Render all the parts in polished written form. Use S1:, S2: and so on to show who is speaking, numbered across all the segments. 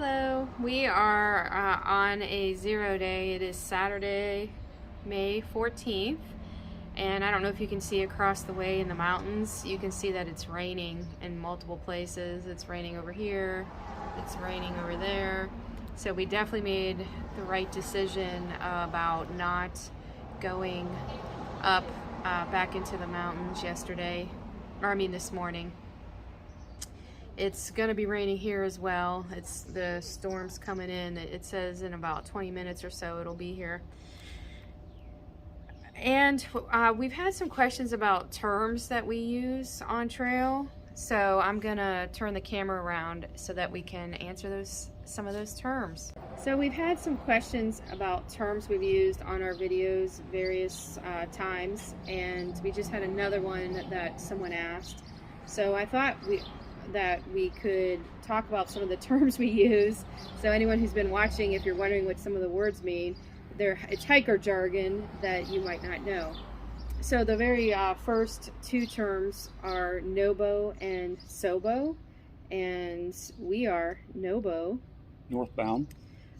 S1: Hello, we are on a 0 day. It is Saturday, May 14th, and I don't know if you can see across the way in the mountains. You can see that it's raining in multiple places. It's raining over here, it's raining over there. So we definitely made the right decision about not going up back into the mountains this morning. It's going to be raining here as well. The storm's coming in. It says in about 20 minutes or so it'll be here. And we've had some questions about terms that we use on trail. So I'm going to turn the camera around so that we can answer some of those terms. So we've had some questions about terms we've used on our videos various times, and we just had another one that someone asked. So I thought that we could talk about some of the terms we use. So anyone who's been watching, if you're wondering what some of the words mean, it's hiker jargon that you might not know. So the very first two terms are nobo and sobo, and we are nobo,
S2: northbound,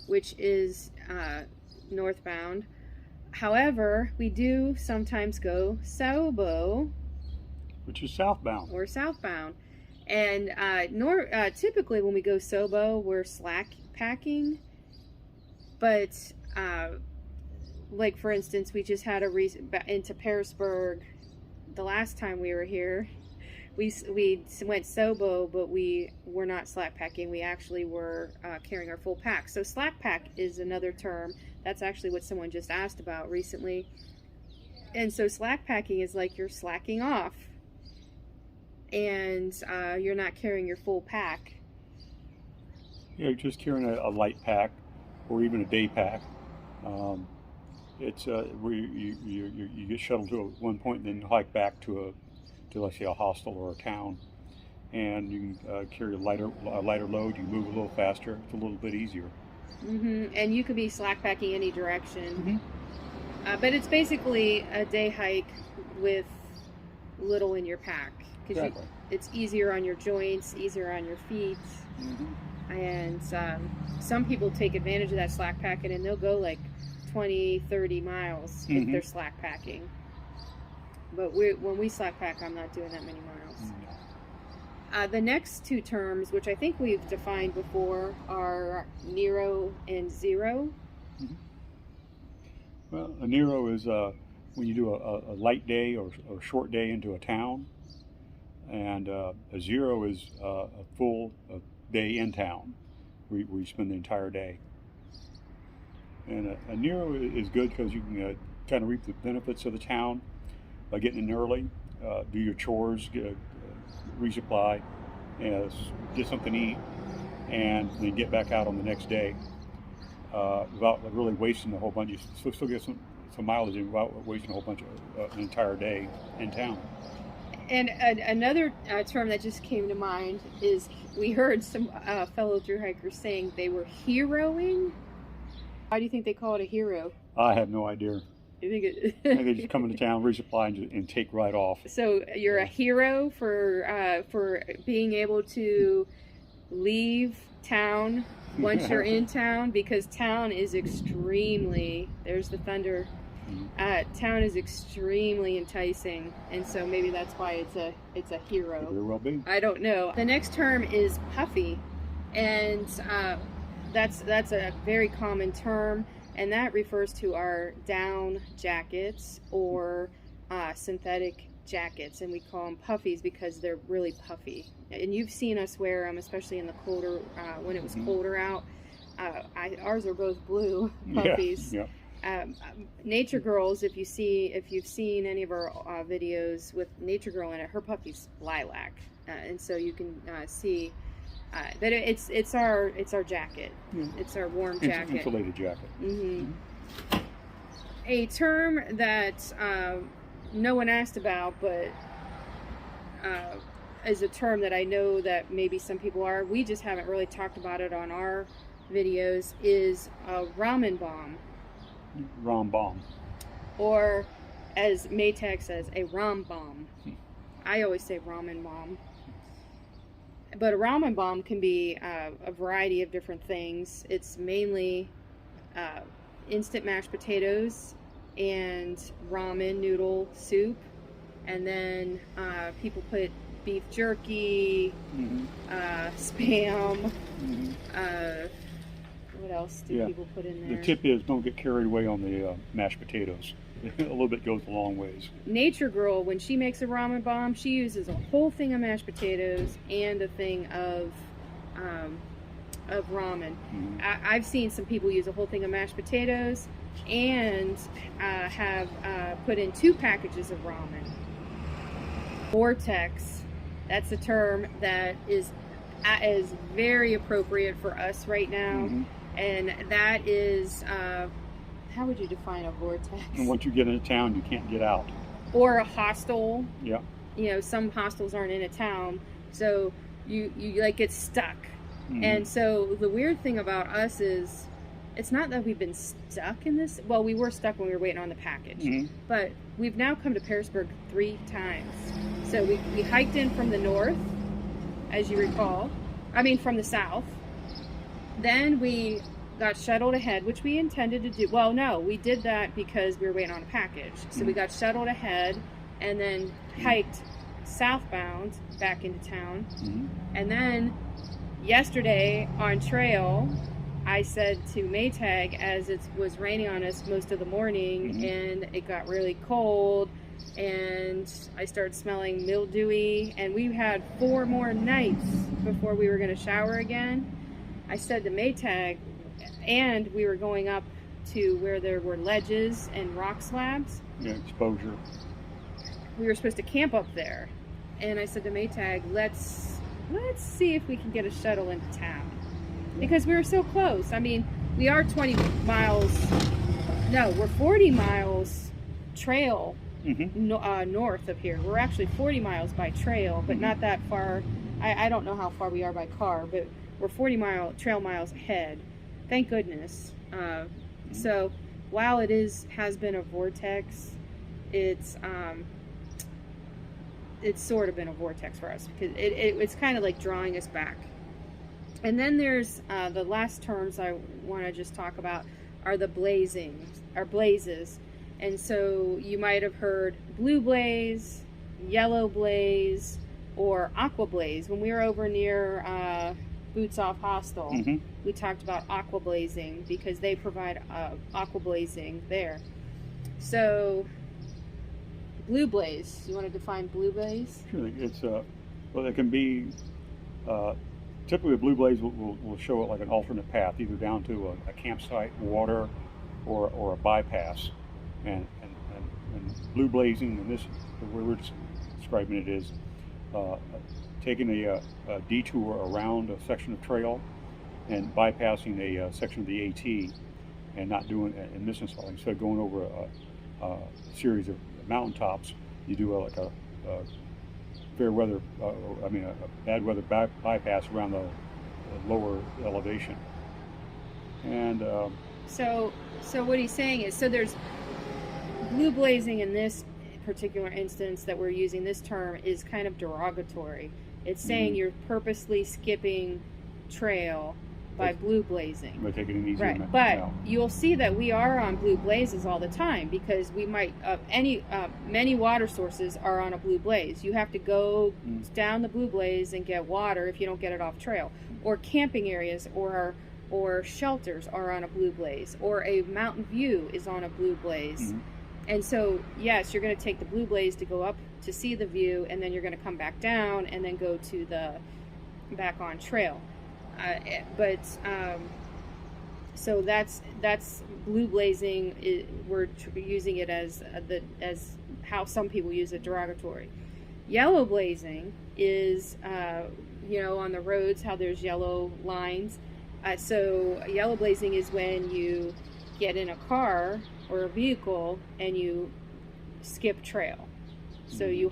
S1: which is northbound. However, we do sometimes go sobo,
S2: which is southbound.
S1: Or southbound. And typically when we go sobo, we're slack packing. But like for instance, we just had into Pearisburg the last time we were here. We went sobo, but we were not slack packing. We actually were carrying our full pack. So slack pack is another term. That's actually what someone just asked about recently. And so slack packing is like you're slacking off, and you're not carrying your full pack.
S2: Yeah, just carrying a light pack or even a day pack. It's where you get shuttled to one point and then hike back to let's say a hostel or a town, and you can carry a lighter load. You move a little faster. It's a little bit easier.
S1: And you could be slack packing any direction. But it's basically a day hike with little in your pack.
S2: Exactly.
S1: It's easier on your joints, easier on your feet. And some people take advantage of that slack packing, and they'll go like 20-30 miles if they're slack packing. But when we slack pack, I'm not doing that many miles. The next two terms, which I think we've defined before, are nero and zero.
S2: Well, a nero is when you do a light day or short day into a town. And a zero is a full day in town. We spend the entire day. And a nero is good because you can kind of reap the benefits of the town by getting in early, do your chores, resupply, get something to eat, and then get back out on the next day without really wasting a whole bunch. You still get some mileage in without wasting a whole bunch of an entire day in town.
S1: And another term that just came to mind is we heard some fellow thru hikers saying they were heroing. Why do you think they call it a hero?
S2: I have no idea.
S1: You think
S2: They just come into town, resupply, and take right off.
S1: So you're a hero for being able to leave town once you're in town, because town is extremely, there's the thunder. Town is extremely enticing, and so maybe that's why it's a hero.
S2: Could very well be.
S1: I don't know. The next term is puffy, and that's a very common term, and that refers to our down jackets or synthetic jackets, and we call them puffies because they're really puffy. And you've seen us wear them, especially in the colder when it was colder out. Ours are both blue puffies.
S2: Yeah.
S1: Nature Girls, if you've seen any of our videos with Nature Girl in it, her puffy's lilac, and so you can see that it's our jacket. It's our warm jacket,
S2: insulated jacket.
S1: A term that no one asked about, but is a term that I know that maybe some people are. We just haven't really talked about it on our videos. Is a ramen bomb.
S2: Rom bomb.
S1: Or, as Maytag says, a rom bomb. I always say ramen bomb. But a ramen bomb can be a variety of different things. It's mainly instant mashed potatoes and ramen noodle soup, and then people put beef jerky, spam. What else do people put in there?
S2: The tip is don't get carried away on the mashed potatoes. A little bit goes a long ways.
S1: Nature Girl, when she makes a ramen bomb, she uses a whole thing of mashed potatoes and a thing of ramen. I've seen some people use a whole thing of mashed potatoes and have put in 2 packages of ramen. Vortex, that's a term that is very appropriate for us right now, and that is how would you define a vortex?
S2: And once you get into town, you can't get out.
S1: Or a hostel.
S2: Yeah.
S1: You know, some hostels aren't in a town, so you like get stuck. And so the weird thing about us is, it's not that we've been stuck in this. Well, we were stuck when we were waiting on the package, but we've now come to Pearisburg 3 times. So we hiked in from the north, as you recall. I mean, from the south. Then we got shuttled ahead, which we intended to do. Well, no, we did that because we were waiting on a package. So we got shuttled ahead and then hiked southbound back into town. And then yesterday on trail, I said to Maytag, as it was raining on us most of the morning and it got really cold and I started smelling mildewy, and we had 4 more nights before we were going to shower again. I said to Maytag, and we were going up to where there were ledges and rock slabs.
S2: Yeah, exposure.
S1: We were supposed to camp up there. And I said to Maytag, let's see if we can get a shuttle into town. Because we were so close. I mean, we are 20 miles, no, we're 40 miles trail north of here. We're actually 40 miles by trail, but not that far. I don't know how far we are by car, but we're 40 trail miles ahead. Thank goodness. So while it has been a vortex, it's sort of been a vortex for us, because it's kind of like drawing us back. And then there's the last terms I want to just talk about are the blazes. And so you might have heard blue blaze, yellow blaze, or aqua blaze. When we were over near Boots Off Hostel, we talked about aqua blazing because they provide aqua blazing there. So blue blaze, you want to define blue blaze?
S2: Sure. It's well, it can be typically a blue blaze will show it like an alternate path, either down to a campsite, water, or a bypass. And blue blazing, and this, the way we're describing it, is taking a detour around a section of trail and bypassing a section of the AT and not doing and missing something. Instead of going over a series of mountaintops, you do like a fair weather, a bad weather bypass around the lower elevation. And
S1: so what he's saying is, so there's blue blazing in this particular instance that we're using this term is kind of derogatory. It's saying you're purposely skipping trail by blue blazing.
S2: By taking it easy.
S1: Right, but you'll see that we are on blue blazes all the time, because we might many water sources are on a blue blaze. You have to go down the blue blaze and get water if you don't get it off trail. Or camping areas or shelters are on a blue blaze, or a mountain view is on a blue blaze. And so, yes, you're going to take the blue blaze to go up to see the view, and then you're going to come back down and then go to back on trail. So that's blue blazing. We're using it as how some people use it, derogatory. Yellow blazing is on the roads how there's yellow lines. So yellow blazing is when you get in a car or a vehicle and you skip trail. So you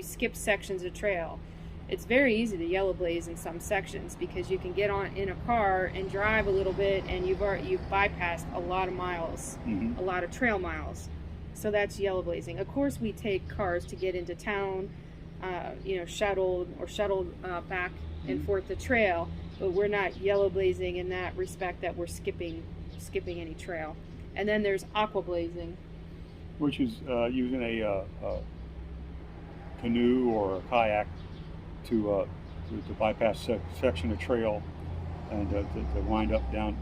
S1: skip sections of trail. It's very easy to yellow blaze in some sections, because you can get in a car and drive a little bit, and you've bypassed a lot of miles, a lot of trail miles. So that's yellow blazing. Of course, we take cars to get into town, shuttled back and forth the trail, but we're not yellow blazing in that respect that we're skipping any trail. And then there's aqua blazing,
S2: which is using a canoe or a kayak to bypass section of trail and to wind up down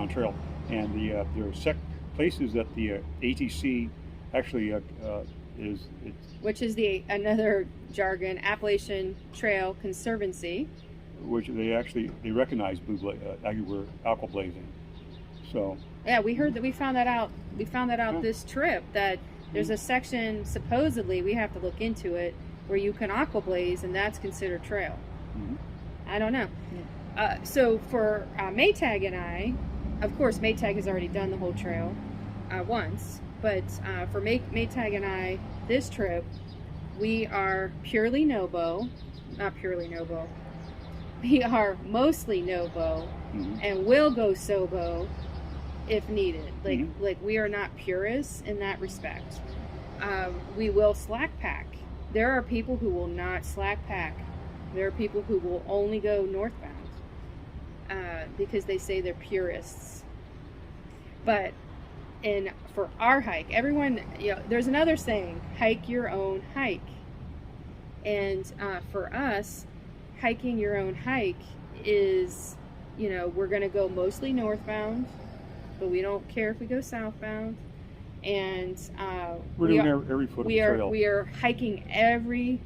S2: trail. And there are places that the ATC actually
S1: which is another jargon, Appalachian Trail Conservancy,
S2: which they recognize aqua blazing. So
S1: yeah, we found that out. We found that out this trip, that there's a section, supposedly we have to look into it, where you can aqua blaze, and that's considered trail. I don't know. So for Maytag and I, of course Maytag has already done the whole trail once, but for Maytag and I, this trip, we are purely nobo, not purely nobo. We are mostly nobo, and will go sobo if needed. Like we are not purists in that respect. We will slackpack. There are people who will not slackpack. There are people who will only go northbound because they say they're purists. But for our hike, everyone, there's another saying: hike your own hike. And for us, hiking your own hike is, we're going to go mostly northbound, but we don't care if we go southbound. And
S2: we're doing every foot of the trail.
S1: We are hiking every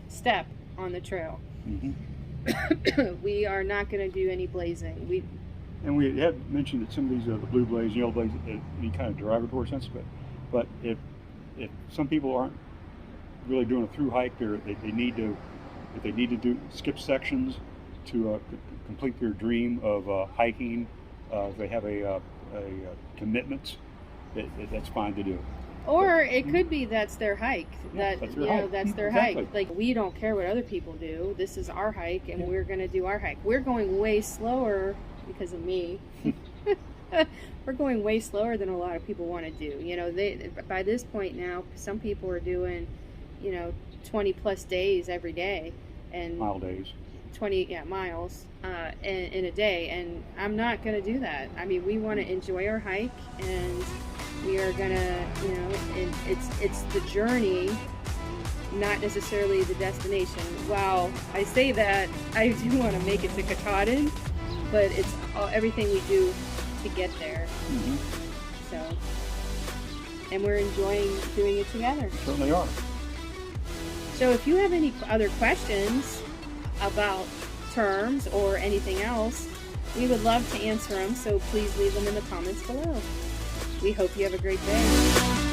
S1: step on the trail. We are not going to do any blazing.
S2: And we have mentioned that some of these the blue blaze, yellow blaze, any kind of derogatory sense, but if some people aren't really doing a through hike, they need to skip sections to complete their dream of hiking. If they have a commitment, that's fine to do.
S1: Or it could be that's their hike. That's their
S2: Exactly.
S1: hike. Like, we don't care what other people do. This is our hike, and we're going to do our hike. We're going way slower because of me. We're going way slower than a lot of people want to do. By this point now, some people are doing, 20 plus days every day, and
S2: Mile days. 20
S1: miles in a day, and I'm not going to do that. I mean, we want to enjoy our hike, and we are going to, and it's the journey, not necessarily the destination. While I say that, I do want to make it to Katahdin, but it's everything we do to get there. So, and we're enjoying doing it together.
S2: We certainly are.
S1: So if you have any other questions about terms or anything else, we would love to answer them, so please leave them in the comments below. We hope you have a great day.